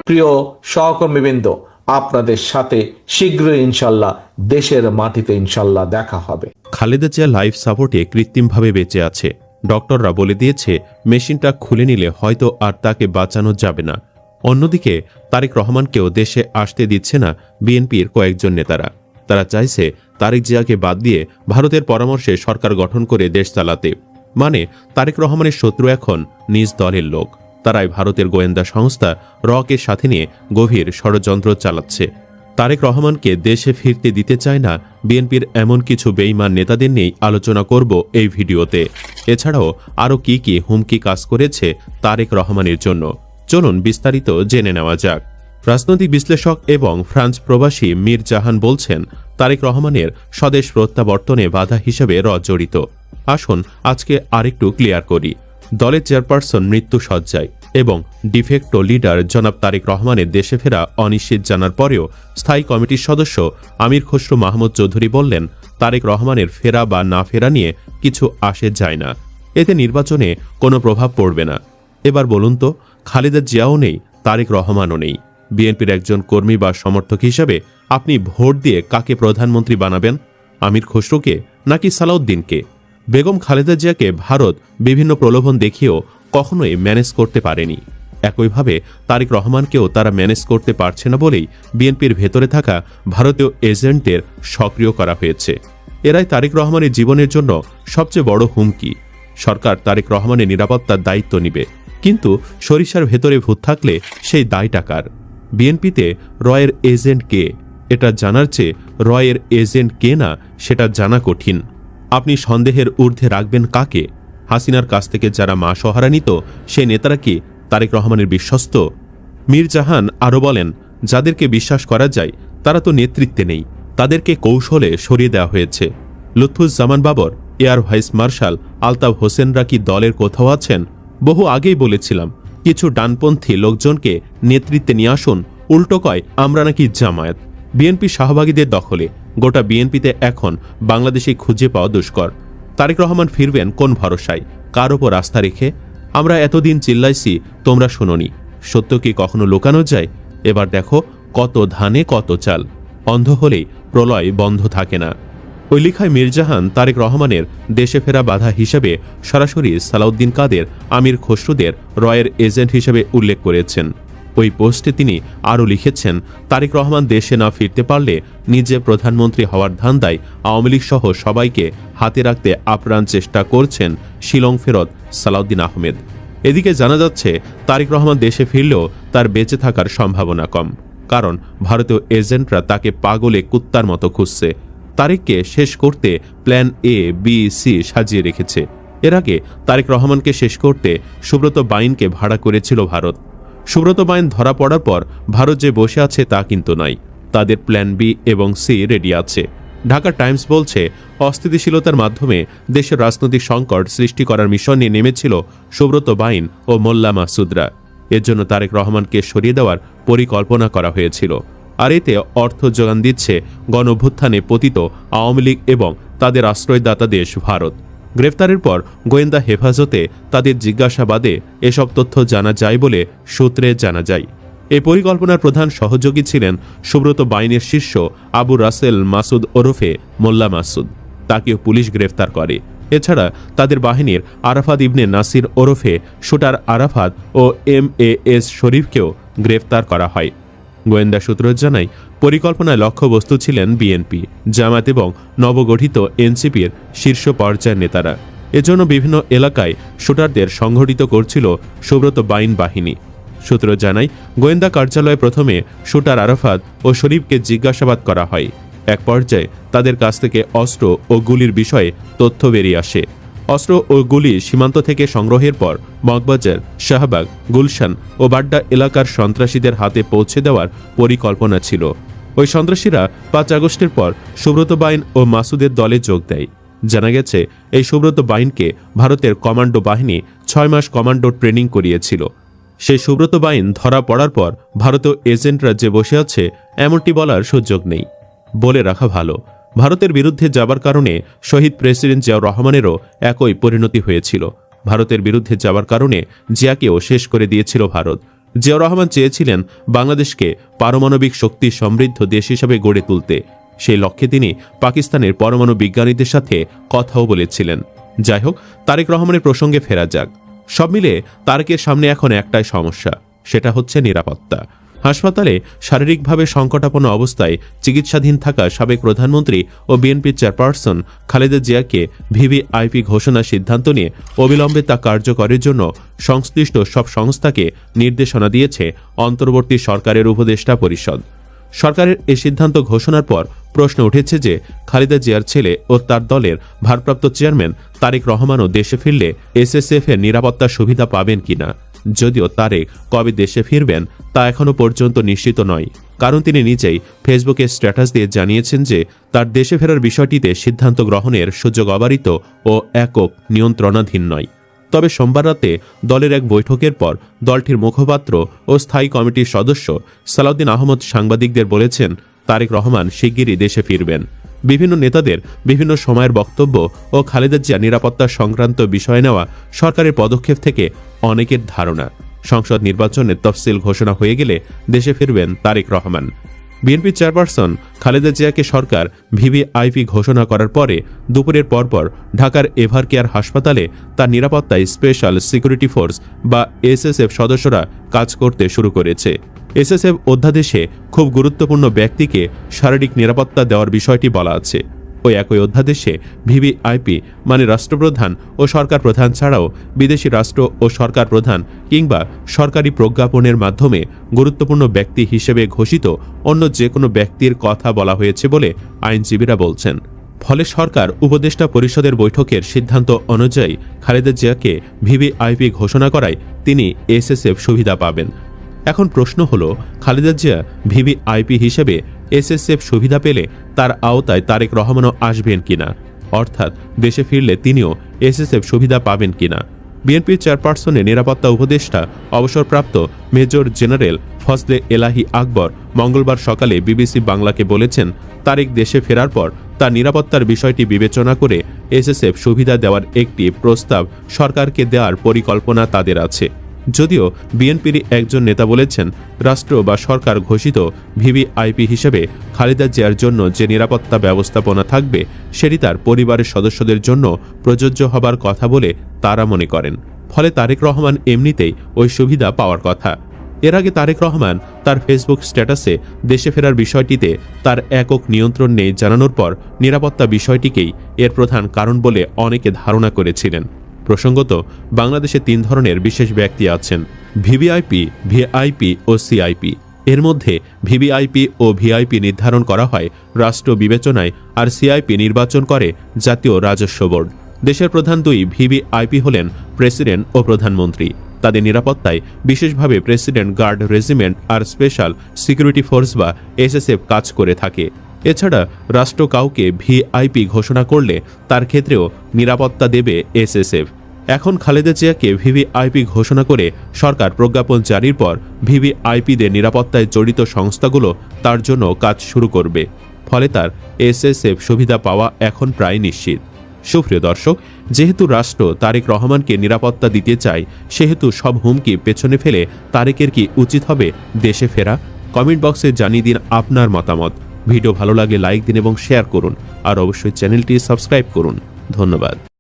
প্রিয় সহকর্মীবৃন্দ, আপনাদের সাথে শীঘ্রই ইনশাল্লাহ দেশের মাটিতে ইনশাল্লাহ দেখা হবে। খালেদা জিয়া লাইফ সাপোর্টে কৃত্রিমভাবে বেঁচে আছে। ডক্টররা বলে দিয়েছে মেশিনটা খুলে নিলে হয়তো আর তাকে বাঁচানো যাবে না। অন্যদিকে তারেক রহমানকেও দেশে আসতে দিচ্ছে না বিএনপির কয়েকজন নেতারা। তারা চাইছে তারেক জিয়াকে বাদ দিয়ে ভারতের পরামর্শে সরকার গঠন করে দেশ চালাতে। মানে তারেক রহমানের শত্রু এখন নিজ দলের লোক। তারাই ভারতের গোয়েন্দা সংস্থা রকের সাথে নিয়ে গভীর ষড়যন্ত্র চালাচ্ছে। তারেক রহমানকে দেশে ফিরতে দিতে চায় না বিএনপির এমন কিছু বেঈমান নেতাদের নিয়েই আলোচনা করব এই ভিডিওতে। এছাড়াও আরও কি কি হুমকি কাজ করেছে তারেক রহমানের জন্য, চলুন বিস্তারিত জেনে নেওয়া যাক। রাজনৈতিক বিশ্লেষক এবং ফ্রান্স প্রবাসী মীর জাহান বলছেন, তারেক রহমানের স্বদেশ প্রত্যাবর্তনে বাধা হিসেবে জড়িত। আসুন আজকে আরেকটু ক্লিয়ার করি। দলের চেয়ারপারসন মৃত্যু সজ্জায় এবং ডিফেক্টো লিডার জনাব তারেক রহমানের দেশে ফেরা অনিশ্চিত জানার পরেও স্থায়ী কমিটির সদস্য আমির খসরু মাহমুদ চৌধুরী বললেন, তারেক রহমানের ফেরা বা না ফেরা নিয়ে কিছু আসে যায় না, এতে নির্বাচনে কোনো প্রভাব পড়বে না। এবার বলুন তো, খালেদা জিয়াও নেই, তারেক রহমানও নেই। বিএনপির একজন কর্মী বা সমর্থক হিসেবে আপনি ভোট দিয়ে কাকে প্রধানমন্ত্রী বানাবেন? আমির খসরুকে নাকি সালাউদ্দিনকে? বেগম খালেদা জিয়াকে ভারত বিভিন্ন প্রলোভন দেখিয়েও কখনোই ম্যানেজ করতে পারেনি। একইভাবে তারেক রহমানকেও তারা ম্যানেজ করতে পারছে না বলেই বিএনপির ভেতরে থাকা ভারতীয় এজেন্টদের সক্রিয় করা হয়েছে। এরাই তারেক রহমানের জীবনের জন্য সবচেয়ে বড় হুমকি। সরকার তারেক রহমানের নিরাপত্তার দায়িত্ব নিবে, কিন্তু সরিষার ভেতরে ভূত থাকলে সেই দায়টা কার? বিএনপিতে রয়ের এজেন্ট কে, এটা জানার চেয়ে রয়ের এজেন্ট কে না সেটা জানা কঠিন। আপনি সন্দেহের ঊর্ধ্বে রাখবেন কাকে? হাসিনার কাছ থেকে যারা মা সহারা নিত সেই নেতারা কি তারেক রহমানের বিশ্বস্ত? মীর জাহান আরও বলেন, যাদেরকে বিশ্বাস করা যায় তারা তো নেতৃত্বে নেই, তাদেরকে কৌশলে সরিয়ে দেওয়া হয়েছে। Lutfozzaman Babar, air vice marshal Altaf হোসেনরা কি দলের কোথাও আছেন? বহু আগেই বলেছিলাম, কিছু ডানপন্থী লোকজনকে নেতৃত্বে নিয়ে আসুন, উল্টো কয় আমরা নাকি জামায়াত। বিএনপি শাহবাগীদের দখলে, গোটা বিএনপিতে এখন বাংলাদেশে খুঁজে পাওয়া দুষ্কর। তারেক রহমান ফিরবেন কোন ভরসায়, কার ওপর আস্থা রেখে? আমরা এতদিন চিল্লাইছি, তোমরা শোনোনি। সত্য কি কখনো লুকানো যায়? এবার দেখো, কত ধানে কত চাল। অন্ধ হলেই প্রলয় বন্ধ থাকে না। ওই লেখায় মীর জাহান তারেক রহমানের দেশে ফেরা বাধা হিসেবে সরাসরি সালাউদ্দিন কাদের, আমির খসরুদের রয়ের এজেন্ট হিসেবে উল্লেখ করেছেন। ওই পোস্টে তিনি আরও লিখেছেন, তারেক রহমান দেশে না ফিরতে পারলে নিজে প্রধানমন্ত্রী হওয়ার ধান্দায় আওয়ামী লীগ সহ সবাইকে হাতে রাখতে আপ্রাণ চেষ্টা করছেন শিলং ফেরত সালাউদ্দিন আহমেদ। এদিকে জানা যাচ্ছে তারেক রহমান দেশে ফিরলেও তার বেঁচে থাকার সম্ভাবনা কম, কারণ ভারতীয় এজেন্টরা তাকে পাগলে কুত্তার মতো খুঁজছে। তারেককে শেষ করতে প্ল্যান এ, বি, সি সাজিয়ে রেখেছে। এর আগে তারেক রহমানকে শেষ করতে সুব্রত বাইনকে ভাড়া করেছিল ভারত। সুব্রত বাইন ধরা পড়ার পর ভারত যে বসে আছে তা কিন্তু নয়, তাদের প্ল্যান বি এবং সি রেডি আছে। ঢাকা টাইমস বলছে, অস্থিতিশীলতার মাধ্যমে দেশের রাজনৈতিক সংকট সৃষ্টি করার মিশন নিয়ে নেমেছিল সুব্রত বাইন ও মোল্লা মাসুদরা। এর জন্য তারেক রহমানকে সরিয়ে দেওয়ার পরিকল্পনা করা হয়েছিল। আর এতে অর্থ যোগান দিচ্ছে গণঅভ্যুত্থানে পতিত আওয়ামী লীগ এবং তাদের আশ্রয়দাতা দেশ ভারত। গ্রেফতারের পর গোয়েন্দা হেফাজতে তাদের জিজ্ঞাসাবাদে এসব তথ্য জানা যায় বলে সূত্রে জানা যায়। এই পরিকল্পনার প্রধান সহযোগী ছিলেন সুব্রত বাইনের শিষ্য আবু রাসেল মাসুদ ওরফে মোল্লা মাসুদ। তাকেও পুলিশ গ্রেফতার করে। এছাড়া তাদের বাহিনীর আরাফাত ইবনে নাসির ওরফে শুটার আরাফাত ও MAS শরীফকেও গ্রেফতার করা হয়। গোয়েন্দা সূত্র জানায়, পরিকল্পনায় লক্ষ্যবস্তু ছিলেন বিএনপি, জামায়াত এবং নবগঠিত এনসিপির শীর্ষ পর্যায়ের নেতারা। এজন্য বিভিন্ন এলাকায় শুটারদের সংগঠিত করছিল সুব্রত বাইন বাহিনী। সূত্র জানায়, গোয়েন্দা কার্যালয়ে প্রথমে শুটার আরাফাত ও শরীফকে জিজ্ঞাসাবাদ করা হয়। এক পর্যায়ে তাদের কাছ থেকে অস্ত্র ও গুলির বিষয়ে তথ্য বেরিয়ে আসে। অস্ত্র ও গুলি সীমান্ত থেকে সংগ্রহের পর মগবাজার, শাহবাগ, গুলশান ও বাড্ডা এলাকার সন্ত্রাসীদের হাতে পৌঁছে দেওয়ার পরিকল্পনা ছিল। ওই সন্ত্রাসীরা 5 আগস্টের পর সুব্রত বাইন ও মাসুদের দলে যোগ দেয়। জানা গেছে, এই সুব্রত বাইনকে ভারতের কমান্ডো বাহিনী 6 মাস কমান্ডো ট্রেনিং করিয়েছিল। সেই সুব্রত বাইন ধরা পড়ার পর ভারতীয় এজেন্টরা যে বসে আছে এমনটি বলার সুযোগ নেই। বলে রাখা ভালো, ভারতের বিরুদ্ধে যাবার কারণে শহীদ প্রেসিডেন্ট জিয়াউর রহমানেরও একই পরিণতি হয়েছিল। ভারতের বিরুদ্ধে যাবার কারণে জিয়াকেও শেষ করে দিয়েছিল ভারত। জিয়াউর রহমান চেয়েছিলেন বাংলাদেশকে পারমাণবিক শক্তি সমৃদ্ধ দেশ হিসেবে গড়ে তুলতে। সেই লক্ষ্যে তিনি পাকিস্তানের পরমাণু বিজ্ঞানীদের সাথে কথাও বলেছিলেন। যাই হোক, তারেক রহমানের প্রসঙ্গে ফেরা যাক। সব মিলে তারেকের সামনে এখন একটাই সমস্যা, সেটা হচ্ছে নিরাপত্তা। হাসপাতালে শারীরিকভাবে সংকটাপন্ন অবস্থায় চিকিৎসাধীন থাকা সাবেক প্রধানমন্ত্রী ও বিএনপির চেয়ারপারসন খালেদা জিয়াকে ভিভিআইপি ঘোষণার সিদ্ধান্ত নিয়ে অবিলম্বে তা কার্যকরের জন্য সংশ্লিষ্ট সব সংস্থাকে নির্দেশনা দিয়েছে অন্তর্বর্তী সরকারের উপদেষ্টা পরিষদ। সরকারের এই সিদ্ধান্ত ঘোষণার পর প্রশ্ন উঠেছে যে খালেদা জিয়ার ছেলে ও তার দলের ভারপ্রাপ্ত চেয়ারম্যান তারেক রহমানও দেশে ফিরলে এসএসএফ এর নিরাপত্তার সুবিধা পাবেন কিনা। যদিও তারেক কবে দেশে ফিরবেন তা এখনও পর্যন্ত নিশ্চিত নয়, কারণ তিনি নিজেই ফেসবুকে স্ট্যাটাস দিয়ে জানিয়েছেন যে তার দেশে ফেরার বিষয়টিতে সিদ্ধান্ত গ্রহণের সুযোগ অবারিত ও একক নিয়ন্ত্রণাধীন নয়। তবে সোমবার রাতে দলের এক বৈঠকের পর দলটির মুখপাত্র ও স্থায়ী কমিটির সদস্য সালাউদ্দিন আহমদ সাংবাদিকদের বলেছেন তারেক রহমান শিগগিরই দেশে ফিরবেন। বিভিন্ন নেতাদের বিভিন্ন সময়ের বক্তব্য ও খালেদা জিয়া নিরাপত্তা সংক্রান্ত বিষয় নেওয়া সরকারের পদক্ষেপ থেকে অনেকের ধারণা সংসদ নির্বাচনের তফসিল ঘোষণা হয়ে গেলে দেশে ফিরবেন তারেক রহমান। বিএনপি চেয়ারপারসন খালেদা জিয়াকে সরকার ভিভিআইপি ঘোষণা করার পরে দুপুরের পরপর ঢাকার এভারকেয়ার হাসপাতালে তার নিরাপত্তায় স্পেশাল সিকিউরিটি ফোর্স বা এসএসএফ সদস্যরা কাজ করতে শুরু করেছে। এসএসএফ অধ্যাদেশে খুব গুরুত্বপূর্ণ ব্যক্তিকে শারীরিক নিরাপত্তা দেওয়ার বিষয়টি বলা আছে। ওই একই অধ্যাদেশে ভিভিআইপি মানে রাষ্ট্রপ্রধান ও সরকার প্রধান ছাড়াও বিদেশি রাষ্ট্র ও সরকার প্রধান কিংবা সরকারি প্রজ্ঞাপনের মাধ্যমে গুরুত্বপূর্ণ ব্যক্তি হিসেবে ঘোষিত অন্য যে কোনো ব্যক্তির কথা বলা হয়েছে বলে আইনজীবীরা বলছেন। ফলে সরকার উপদেষ্টা পরিষদের বৈঠকের সিদ্ধান্ত অনুযায়ী খালেদা জিয়াকে ভিভিআইপি ঘোষণা করায় তিনি এসএসএফ সুবিধা পাবেন। এখন প্রশ্ন হলো, খালেদা জিয়া ভিভিআইপি হিসেবে এসএসএফ সুবিধা পেলে তার আওতায় তারেক রহমানও আসবেন কিনা, অর্থাৎ দেশে ফিরলে তিনিও এসএসএফ সুবিধা পাবেন কিনা। বিএনপির চেয়ারপারসনের নিরাপত্তা উপদেষ্টা অবসরপ্রাপ্ত মেজর জেনারেল ফজলে এলাহি আকবর মঙ্গলবার সকালে বিবিসি বাংলাকে বলেছেন, তারেক দেশে ফেরার পর তার নিরাপত্তার বিষয়টি বিবেচনা করে এসএসএফ সুবিধা দেওয়ার একটি প্রস্তাব সরকারকে দেওয়ার পরিকল্পনা তাদের আছে। যদিও বিএনপির একজন নেতা বলেছেন, রাষ্ট্র বা সরকার ঘোষিত ভিভিআইপি হিসেবে খালেদা জিয়ার জন্য যে নিরাপত্তা ব্যবস্থাপনা থাকবে সেটি তার পরিবারের সদস্যদের জন্য প্রযোজ্য হবার কথা বলে তারা মনে করেন। ফলে তারেক রহমান এমনিতেই ওই সুবিধা পাওয়ার কথা। এর আগে তারেক রহমান তার ফেসবুক স্ট্যাটাসে দেশে ফেরার বিষয়টিতে তার একক নিয়ন্ত্রণ নেই জানানোর পর নিরাপত্তা বিষয়টিকেই এর প্রধান কারণ বলে অনেকে ধারণা করেছিলেন। প্রসঙ্গত, বাংলাদেশে 3 ধরনের বিশেষ ব্যক্তি আছেন: ভিভিআইপি, ভিআইপি ও সিআইপি। এর মধ্যে ভিভিআইপি ও ভিআইপি নির্ধারণ করা হয় রাষ্ট্র বিবেচনায়, আর সিআইপি নির্বাচন করে জাতীয় রাজস্ব বোর্ড। দেশের প্রধান 2 ভিভিআইপি হলেন প্রেসিডেন্ট ও প্রধানমন্ত্রী। তাদের নিরাপত্তায় বিশেষভাবে প্রেসিডেন্ট গার্ড রেজিমেন্ট আর স্পেশাল সিকিউরিটি ফোর্স বা এসএসএফ কাজ করে থাকে। এছাড়া রাষ্ট্র কাউকে ভিআইপি ঘোষণা করলে তার ক্ষেত্রেও নিরাপত্তা দেবে এসএসএফ। এখন খালেদা জিয়াকে ভিভিআইপি ঘোষণা করে সরকার প্রজ্ঞাপন জারির পর ভিভিআইপিদের নিরাপত্তায় জড়িত সংস্থাগুলো তার জন্য কাজ শুরু করবে। ফলে তার এসএসএফ সুবিধা পাওয়া এখন প্রায় নিশ্চিত। সুপ্রিয় দর্শক, যেহেতু রাষ্ট্র তারেক রহমানকে নিরাপত্তা দিতে চায়, সেহেতু সব হুমকি পেছনে ফেলে তারেকের কি উচিত হবে দেশে ফেরা? কমেন্ট বক্সে জানিয়ে দিন আপনার মতামত। ভিডিও ভালো লাগলে লাইক দিন এবং শেয়ার করুন, আর অবশ্যই চ্যানেলটি সাবস্ক্রাইব করুন। ধন্যবাদ।